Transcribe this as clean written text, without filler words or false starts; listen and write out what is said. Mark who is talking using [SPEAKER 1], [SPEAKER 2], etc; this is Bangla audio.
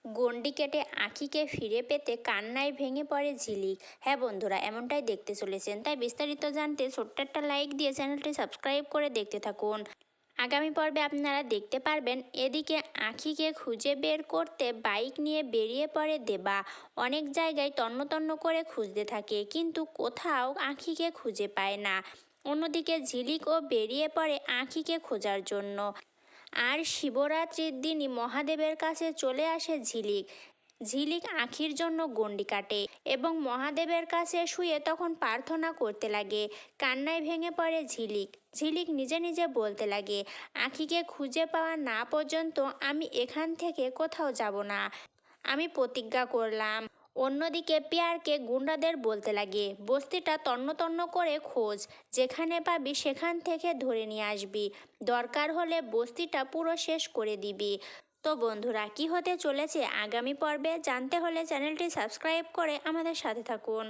[SPEAKER 1] গণ্ডি কেটে আঁখিকে ফিরে পেতে কান্নায় ভেঙে পড়ে ঝিলিক। হ্যাঁ বন্ধুরা, এমনটাই দেখতে চলেছেন। তাই বিস্তারিত জানতে ছোট্ট একটা লাইক দিয়ে চ্যানেলটি সাবস্ক্রাইব করে দেখতে থাকুন। আগামী পর্বে আপনারা দেখতে পারবেন এদিকে আঁখিকে খুঁজে বের করতে বাইক নিয়ে বেরিয়ে পড়ে দেবা। অনেক জায়গায় তন্ন তন্ন করে খুঁজতে থাকে, কিন্তু কোথাও আঁখিকে খুঁজে পায় না। অন্যদিকে ঝিলিকও বেরিয়ে পড়ে আঁখিকে খোঁজার জন্য। আর শিবরাত্রির দিনই মহাদেবের কাছে চলে আসে ঝিলিক। ঝিলিক আঁখির জন্য গণ্ডি কাটে এবং মহাদেবের কাছে শুয়ে তখন প্রার্থনা করতে লাগে। কান্নায় ভেঙে পড়ে ঝিলিক। ঝিলিক নিজে নিজে বলতে লাগে, আঁখিকে খুঁজে পাওয়া না পর্যন্ত আমি এখান থেকে কোথাও যাব না, আমি প্রতিজ্ঞা করলাম। অন্যদিকে পিয়ারকে গুন্ডাদের বলতে লাগে, বস্তিটা তন্ন তন্ন করে খোঁজ, যেখানে পাবি সেখান থেকে ধরে নিয়ে আসবি, দরকার হলে বস্তিটা পুরো শেষ করে দিবি। তো বন্ধুরা, কি হতে চলেছে আগামী পর্বে জানতে হলে চ্যানেলটি সাবস্ক্রাইব করে আমাদের সাথে থাকুন।